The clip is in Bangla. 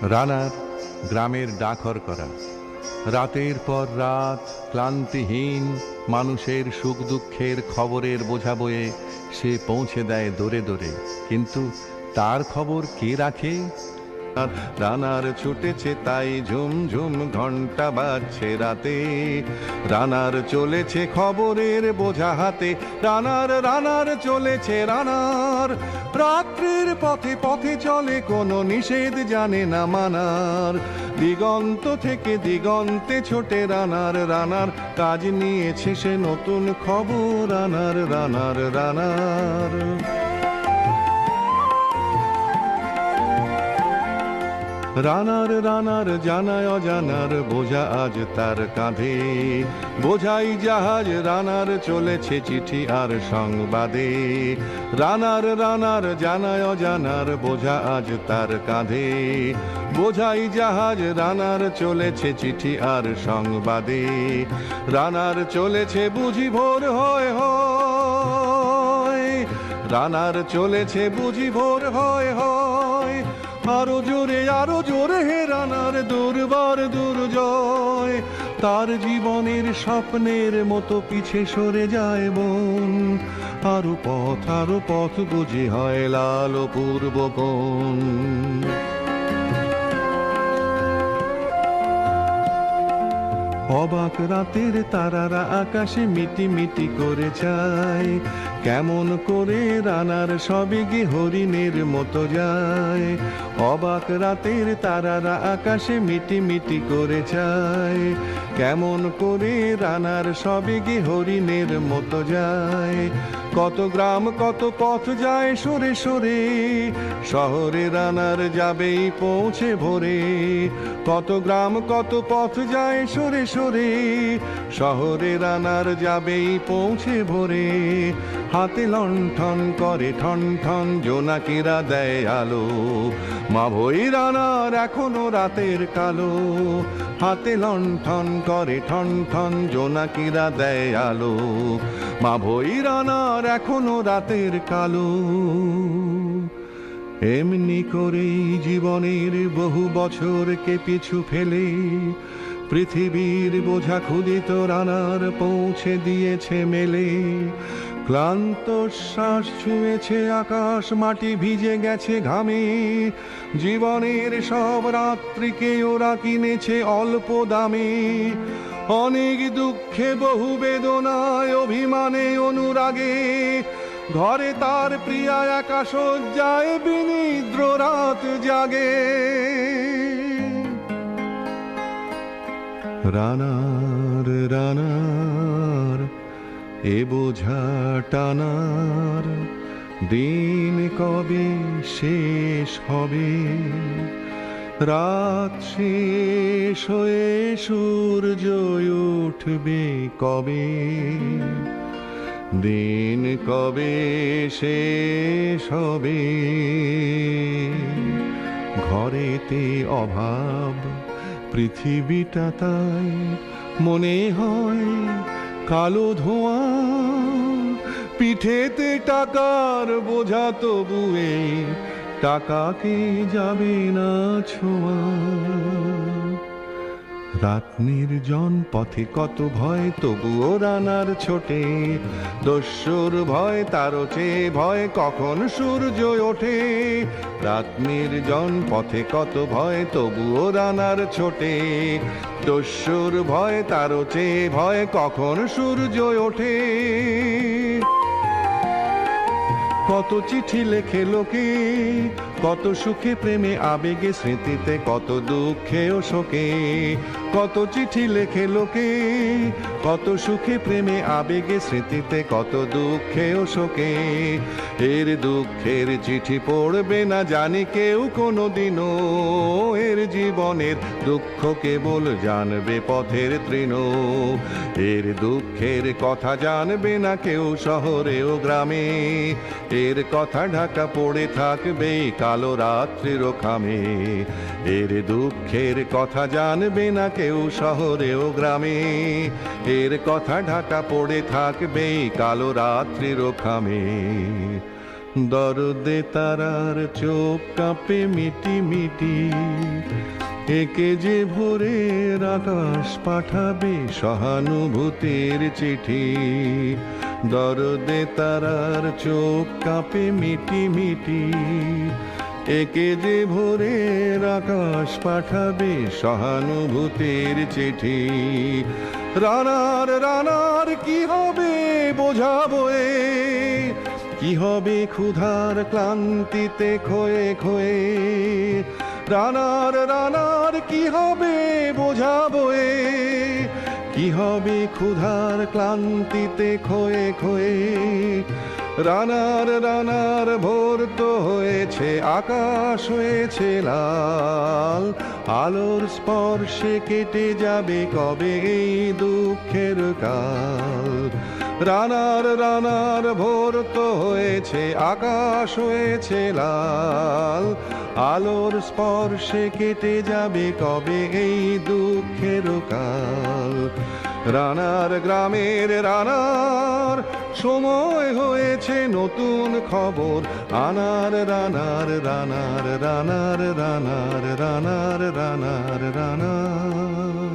রানার গ্রামের ডাকর করা। রাতের পর রাত ক্লান্তিহীন মানুষের সুখ দুঃখের খবরের বোঝা বয়ে সে পৌঁছে দেয় দূরে দূরে, কিন্তু তার খবর কে রাখে? রানার ছুটেছে তাই ঝুমঝুম ঘন্টা বাজছে রাতে, রানার চলেছে খবরের বোঝা হাতে, রানার চলেছে রানার। রাত্রির পথে পথে চলে, কোনো নিষেধ জানে না মানার। দিগন্ত থেকে দিগন্তে ছোটে রানার কাজ নিয়েছে সে নতুন খবর। রানার রানার জানায় অজানার বোঝা আজ তার কাঁধে। বোঝাই জাহাজ রানার চলেছে চিঠি আর সংবাদে। রানার জানায় অজানার বোঝা আজ তার কাঁধে। বোঝাই জাহাজ রানার চলেছে চিঠি আর সংবাদে। রানার চলেছে বুঝি ভোর হয় হয়, রানার চলেছে বুঝি ভোর হয় হয়। আরো জোরে হে রানার দুর্বার দুর্জয়। তার জীবনের স্বপ্নের মতো পিছে সরে যায় বন। আরো পথ বুঝি হয় লাল পূর্ব কোণ। অবাক রাতের তারারা আকাশে মিটি মিটি করে চায়। কেমন করে রানার সবেগে হরিণের মতো যায়। অবাক রাতের তারারা আকাশে মিটি মিটি করে চায়। কেমন করে রানার সবেগে হরিণের মতো যায়। কত গ্রাম কত পথ যায় সরে সরে, শহরে রানার যাবেই পৌঁছে ভোরে। কত গ্রাম কত পথ যায় সরে সরে, শহরে রানার যাবেই পৌঁছে ভোরে। হাতে লণ্ঠন করে ঠন ঠন, জোনাকিরা দেয় আলো। মা ভই রানার এখনো রাতের কালো। হাতে লণ্ঠন করে ঠন ঠন, জোনাকিরা দেয় আলো। মা ভই রানার এখনো রাতের কালো। এমনি করেই জীবনের বহু বছরকে পিছু ফেলে পৃথিবীর বোঝা ক্ষুদিত রানার পৌঁছে দিয়েছে মেলে। ক্লান্ত শ্বাস ছুঁয়েছে আকাশ, মাটি ভিজে গেছে ঘামে। জীবনের সব রাত্রিকে ওরা কিনেছে অল্প দামে। অনেক দুঃখে বহু বেদনায় অভিমানে অনুরাগে, ঘরে তার প্রিয়া একা শয্যায় বিনিদ্র রাত জাগে। রানার এ বোঝা টানার দিন কবে শেষ হবে? রাত শেষ হয়ে সূর্য উঠবে কবে? দিন কবে শেষ হবে? ঘরেতে অভাব, পৃথিবীটা তাই মনে হয় কালো ধোঁয়া। পিঠেতে টাকার বোঝা তবুয়ে টাকাকে যাবে না ছোঁয়া। রাত নির্জন পথে কত ভয়, তবুও রানার ছোটে। দস্যুর ভয় তারও চেয়ে ভয়, কখন সূর্য ওঠে। রাত নির্জন পথে কত ভয়, তবুও রানার ছোটে। দস্যুর ভয় তারও চেয়ে ভয়, কখন সূর্য ওঠে। কত চিঠি লেখে লোকে, কত সুখে প্রেমে আবেগে স্মৃতিতে, কত দুঃখে ও শোকে। কত চিঠি লেখে লোকে, কত সুখে প্রেমে আবেগে স্মৃতিতে, কত দুঃখে ও শোকে। এর দুঃখের চিঠি পড়বে না জানি কেউ কোনোদিনও। এর জীবনের দুঃখ কেবল জানবে পথের তৃণ। এর দুঃখের কথা জানবে না কেউ শহরে ও গ্রামে। এর কথা ঢাকা পড়ে থাকবে কালো রাত্রির খামে। এর দুঃখের কথা জানবে না কেউ শহরে ও গ্রামে। এর কথা ঢাকা পড়ে থাকবে কালো রাত্রির খামে। দরদে তারার চোখ কাঁপে মিটি মিটি, একে যে ভোরের আকাশ পাঠাবে সহানুভূতির চিঠি। দরদে তারার চোখ কাঁপে মিটি মিটি, একে যে ভোরের আকাশ পাঠাবে সহানুভূতির চিঠি। রানার রানার কি হবে বোঝাবো এ, কি হবে ক্ষুধার ক্লান্তিতে ক্ষয়ে ক্ষয়ে। রানার রানার কি হবে বোঝাবো এ, কি হবে ক্ষুধার ক্লান্তিতে ক্ষয়ে ক্ষয়ে। রানার রানার ভোর তো হয়েছে, আকাশ হয়েছে লাল, আলোর স্পর্শে কেটে যাবে কবে এই দুঃখের কাল। রানার রানার ভোর তো হয়েছে, আকাশ হয়েছে লাল, আলোর স্পর্শে কেটে যাবে কবে এই দুঃখের কাল। রানার গ্রামের রানার সময় হয়েছে নতুন খবর আনার। রানার রানার রানার রানার রানার রানার রানার।